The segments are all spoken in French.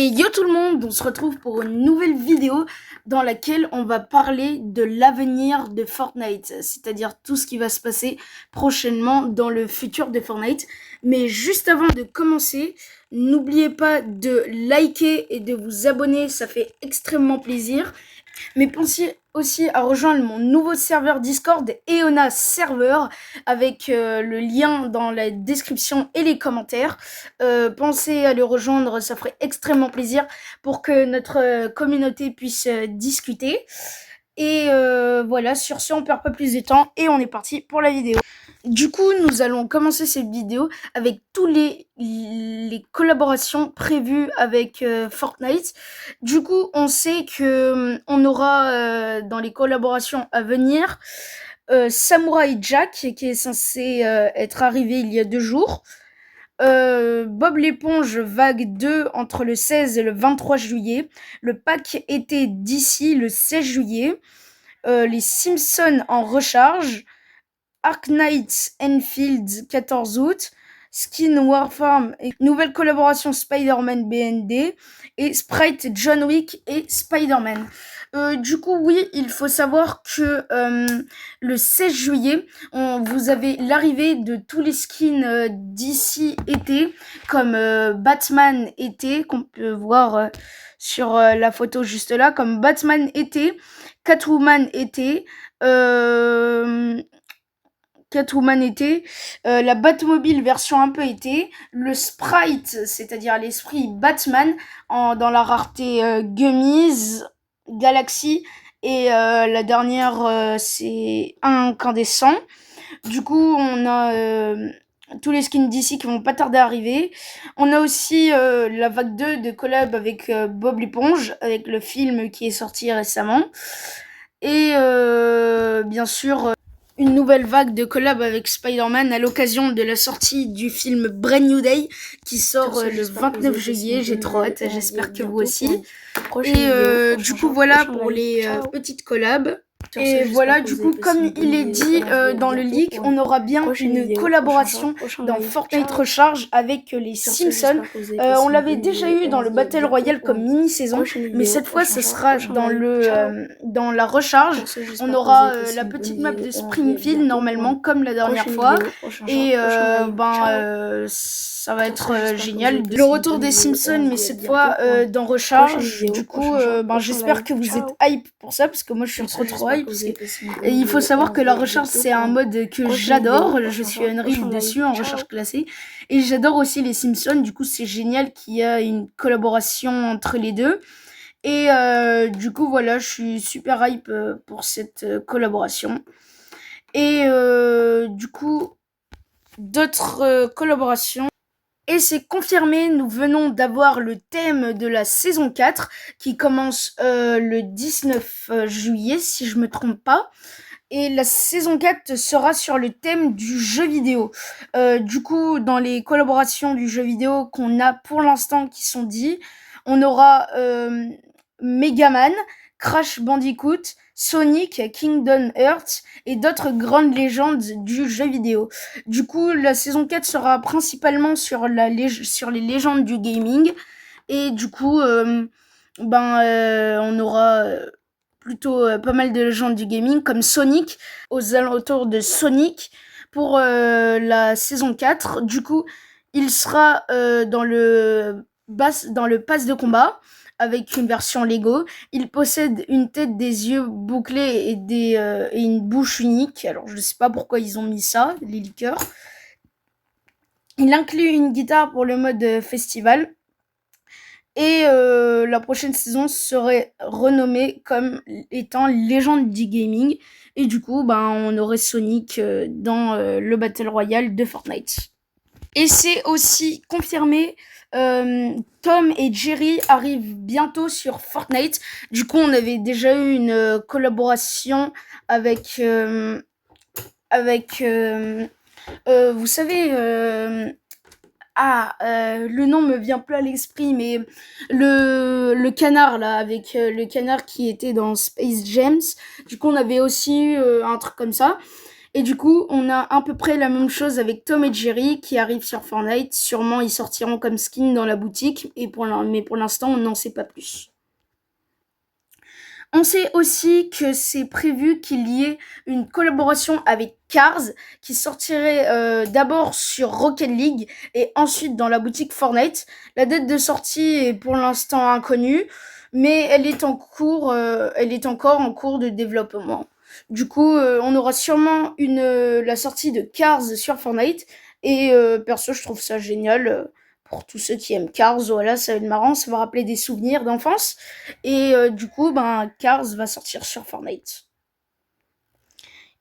Et yo tout le monde, on se retrouve pour une nouvelle vidéo dans laquelle on va parler de l'avenir de Fortnite, c'est-à-dire tout ce qui va se passer prochainement dans le futur de Fortnite. Mais juste avant de commencer, n'oubliez pas de liker et de vous abonner, ça fait extrêmement plaisir. Mais pensez aussi à rejoindre mon nouveau serveur Discord, Eona Server, avec le lien dans la description et les commentaires. Pensez à le rejoindre, ça ferait extrêmement plaisir pour que notre communauté puisse discuter. Et voilà, sur ce, on perd pas plus de temps et on est parti pour la vidéo. Du coup, nous allons commencer cette vidéo avec tous les collaborations prévues avec Fortnite. Du coup, on sait que on aura dans les collaborations à venir Samurai Jack qui est censé être arrivé il y a 2 jours. Bob l'éponge vague 2 entre le 16 et le 23 juillet. Le pack été d'ici le 16 juillet. Les Simpsons en recharge. Arknights Enfield 14 août, Skin Warfarm et nouvelle collaboration Spider-Man BND et Sprite John Wick et Spider-Man. Du coup, oui, il faut savoir que le 16 juillet, vous avez l'arrivée de tous les skins d'ici été, comme Batman été, qu'on peut voir sur la photo juste là, comme Batman été, Catwoman été, Catwoman été, la Batmobile version un peu été, le Sprite, c'est-à-dire l'esprit Batman dans la rareté Gummies, Galaxy, et la dernière c'est incandescent. Du coup, on a tous les skins d'ici qui vont pas tarder à arriver. On a aussi la vague 2 de collab avec Bob l'éponge, avec le film qui est sorti récemment. Et bien sûr, une nouvelle vague de collab avec Spider-Man à l'occasion de la sortie du film Brand New Day qui sort le 29 juillet. J'ai trop hâte, j'espère que vous aussi. Et du coup, voilà pour les petites collabs. Et voilà, du coup, comme il est dit dans le leak, on aura bien une collaboration dans Fortnite Recharge avec les Simpsons. On l'avait déjà eu dans le Battle Royale comme mini-saison, mais cette fois, ce sera dans la recharge. On aura la petite map de Springfield, normalement, comme la dernière fois. Et ça va être génial. Le retour des Simpsons, mais cette fois dans recharge. Du coup, j'espère que vous êtes hype pour ça, parce que moi, je suis trop hype. Et il faut savoir que la recharge, c'est un mode que j'adore. Je suis un riff dessus en recharge classée. Et j'adore aussi les Simpsons. Du coup, c'est génial qu'il y a une collaboration entre les deux. Et du coup, voilà, je suis super hype pour cette collaboration. Et du coup, d'autres collaborations. Et c'est confirmé, nous venons d'avoir le thème de la saison 4 qui commence le 19 juillet, si je me trompe pas. Et la saison 4 sera sur le thème du jeu vidéo. Du coup, dans les collaborations du jeu vidéo qu'on a pour l'instant qui sont dites, on aura Megaman, Crash Bandicoot, Sonic, Kingdom Hearts et d'autres grandes légendes du jeu vidéo. Du coup, la saison 4 sera principalement sur les légendes du gaming. Et du coup, on aura plutôt pas mal de légendes du gaming, comme Sonic, aux alentours de Sonic, pour la saison 4. Du coup, il sera dans le pass de combat, avec une version Lego. Il possède une tête, des yeux bouclés et une bouche unique. Alors, je ne sais pas pourquoi ils ont mis ça, les liqueurs. Il inclut une guitare pour le mode festival. Et la prochaine saison serait renommée comme étant Légende du Gaming. Et du coup, on aurait Sonic dans le Battle Royale de Fortnite. Et c'est aussi confirmé, Tom et Jerry arrivent bientôt sur Fortnite. Du coup, on avait déjà eu une collaboration avec vous savez, le nom me vient plus à l'esprit, mais le canard là, avec le canard qui était dans Space Jam. Du coup, on avait aussi eu un truc comme ça. Et du coup, on a à peu près la même chose avec Tom et Jerry qui arrivent sur Fortnite. Sûrement, ils sortiront comme skin dans la boutique, mais pour l'instant, on n'en sait pas plus. On sait aussi que c'est prévu qu'il y ait une collaboration avec Cars qui sortirait d'abord sur Rocket League et ensuite dans la boutique Fortnite. La date de sortie est pour l'instant inconnue, mais elle est encore en cours de développement. Du coup, on aura sûrement la sortie de Cars sur Fortnite et perso, je trouve ça génial. Pour tous ceux qui aiment Cars, voilà, ça va être marrant, ça va rappeler des souvenirs d'enfance. Et du coup, Cars va sortir sur Fortnite.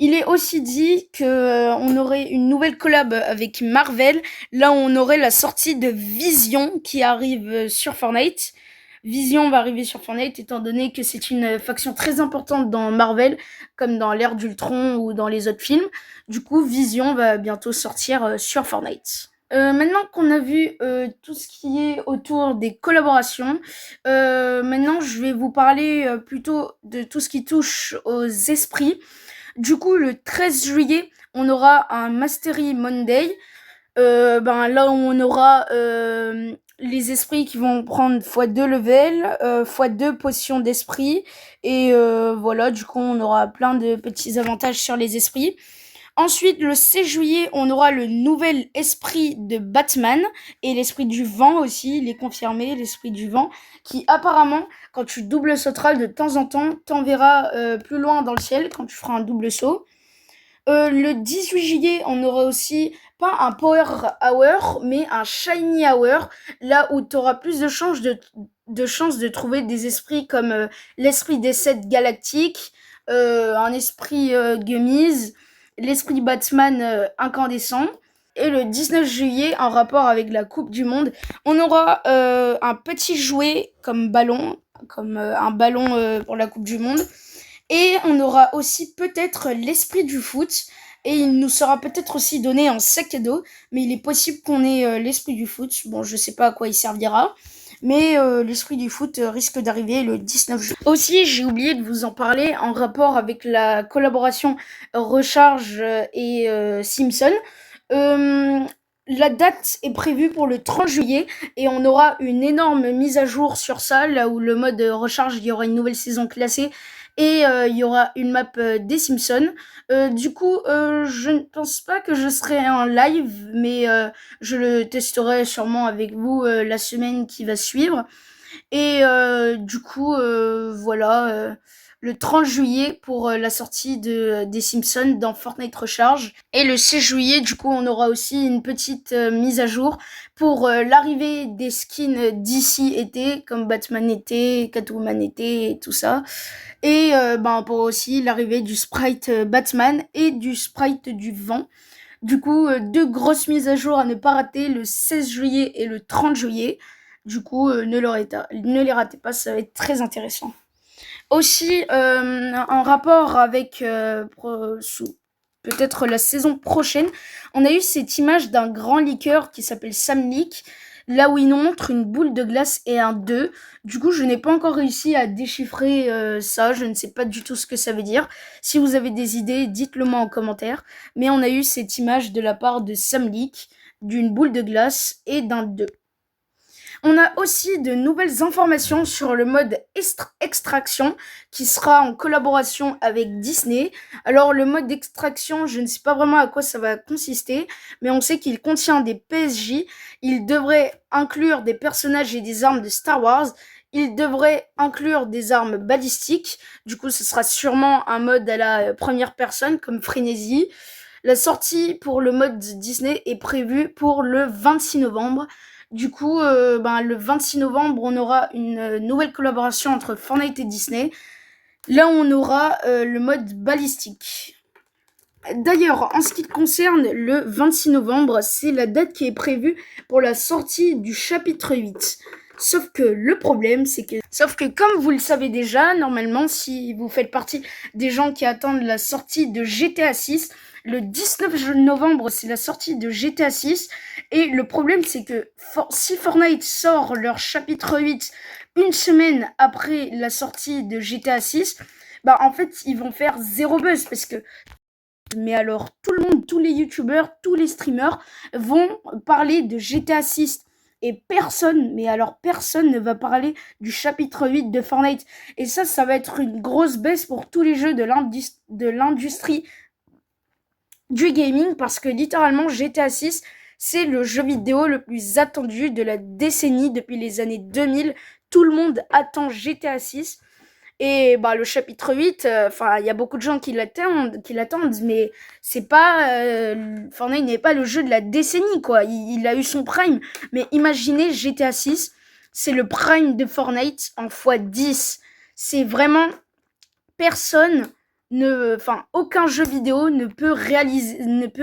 Il est aussi dit qu'on aurait une nouvelle collab avec Marvel. Là, on aurait la sortie de Vision qui arrive sur Fortnite. Vision va arriver sur Fortnite étant donné que c'est une faction très importante dans Marvel, comme dans l'ère d'Ultron ou dans les autres films. Du coup, Vision va bientôt sortir sur Fortnite. Maintenant qu'on a vu tout ce qui est autour des collaborations, maintenant je vais vous parler plutôt de tout ce qui touche aux esprits. Du coup, le 13 juillet, on aura un Mastery Monday. Là où on aura les esprits qui vont prendre x2 level, x2 potions d'esprit. Et voilà, du coup, on aura plein de petits avantages sur les esprits. Ensuite, le 16 juillet, on aura le nouvel esprit de Batman et l'esprit du vent aussi, il est confirmé, l'esprit du vent, qui apparemment, quand tu double sauteras de temps en temps, t'enverra plus loin dans le ciel quand tu feras un double saut. Le 18 juillet, on aura aussi, pas un Power Hour, mais un Shiny Hour, là où tu auras plus de chances de trouver des esprits comme l'esprit des 7 galactiques, un esprit Gummies, l'esprit Batman incandescent. Et le 19 juillet, en rapport avec la Coupe du Monde, on aura un petit jouet comme ballon, comme un ballon pour la Coupe du Monde. Et on aura aussi peut-être l'esprit du foot. Et il nous sera peut-être aussi donné en sac à dos. Mais il est possible qu'on ait l'esprit du foot. Bon, je sais pas à quoi il servira. Mais l'esprit du foot risque d'arriver le 19 juin. Aussi, j'ai oublié de vous en parler en rapport avec la collaboration Recharge et Simpson. La date est prévue pour le 30 juillet et on aura une énorme mise à jour sur ça, là où le mode Recharge, il y aura une nouvelle saison classée et il y aura une map des Simpsons. Du coup, je ne pense pas que je serai en live, mais je le testerai sûrement avec vous la semaine qui va suivre. Et du coup, voilà, le 30 juillet pour la sortie des Simpsons dans Fortnite Recharge. Et le 16 juillet, du coup, on aura aussi une petite mise à jour pour l'arrivée des skins d'ici été, comme Batman été, Catwoman été et tout ça. Et pour aussi l'arrivée du sprite Batman et du sprite du vent. Du coup, deux grosses mises à jour à ne pas rater le 16 juillet et le 30 juillet. Du coup, ne les ratez pas, ça va être très intéressant. Aussi, en rapport avec peut-être la saison prochaine, on a eu cette image d'un grand liqueur qui s'appelle Sam Leak, là où il nous montre une boule de glace et un 2. Du coup, je n'ai pas encore réussi à déchiffrer ça, je ne sais pas du tout ce que ça veut dire. Si vous avez des idées, dites-le moi en commentaire. Mais on a eu cette image de la part de Sam Leak, d'une boule de glace et d'un 2. On a aussi de nouvelles informations sur le mode extraction qui sera en collaboration avec Disney. Alors le mode d'extraction, je ne sais pas vraiment à quoi ça va consister, mais on sait qu'il contient des PSG. Il devrait inclure des personnages et des armes de Star Wars. Il devrait inclure des armes balistiques. Du coup, ce sera sûrement un mode à la première personne comme Frénésie. La sortie pour le mode Disney est prévue pour le 26 novembre. Du coup, le 26 novembre, on aura une nouvelle collaboration entre Fortnite et Disney. Là, on aura le mode balistique. D'ailleurs, en ce qui concerne le 26 novembre, c'est la date qui est prévue pour la sortie du chapitre 8. Sauf que le problème, c'est que comme vous le savez déjà, normalement, si vous faites partie des gens qui attendent la sortie de GTA 6, le 19 novembre, c'est la sortie de GTA 6. Et le problème, c'est que si Fortnite sort leur chapitre 8 une semaine après la sortie de GTA 6, en fait, ils vont faire zéro buzz parce que Mais alors, tout le monde, tous les youtubeurs, tous les streamers vont parler de GTA 6. Et personne, mais alors personne ne va parler du chapitre 8 de Fortnite. Et ça va être une grosse baisse pour tous les jeux de l'industrie du gaming, parce que littéralement GTA 6, c'est le jeu vidéo le plus attendu de la décennie depuis les années 2000. Tout le monde attend GTA 6. Et le chapitre 8, il y a beaucoup de gens qui l'attendent, mais c'est pas Fortnite n'est pas le jeu de la décennie, quoi. Il a eu son prime, mais imaginez GTA 6, c'est le prime de Fortnite en x10. C'est vraiment aucun jeu vidéo ne peut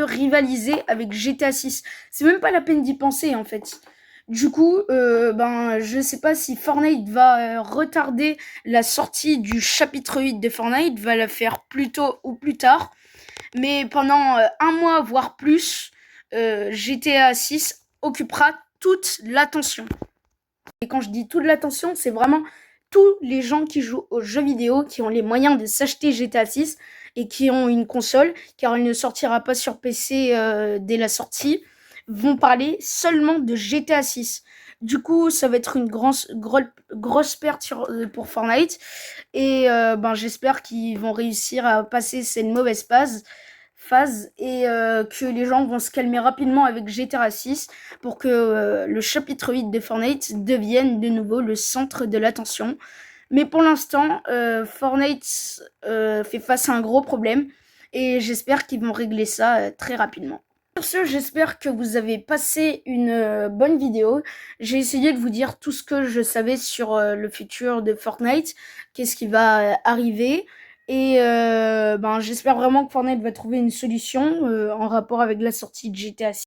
rivaliser avec GTA 6. C'est même pas la peine d'y penser, en fait. Du coup, je sais pas si Fortnite va retarder la sortie du chapitre 8 de Fortnite, va la faire plus tôt ou plus tard. Mais pendant un mois, voire plus, GTA 6 occupera toute l'attention. Et quand je dis toute l'attention, c'est vraiment tous les gens qui jouent aux jeux vidéo, qui ont les moyens de s'acheter GTA 6 et qui ont une console, car elle ne sortira pas sur PC dès la sortie, vont parler seulement de GTA 6. Du coup, ça va être une grosse perte pour Fortnite. Et j'espère qu'ils vont réussir à passer cette mauvaise phase et que les gens vont se calmer rapidement avec GTA 6 pour que le chapitre 8 de Fortnite devienne de nouveau le centre de l'attention. Mais pour l'instant, Fortnite fait face à un gros problème et j'espère qu'ils vont régler ça très rapidement. Sur ce, j'espère que vous avez passé une bonne vidéo. J'ai essayé de vous dire tout ce que je savais sur le futur de Fortnite, qu'est-ce qui va arriver. Et j'espère vraiment que Fortnite va trouver une solution en rapport avec la sortie de GTA 6.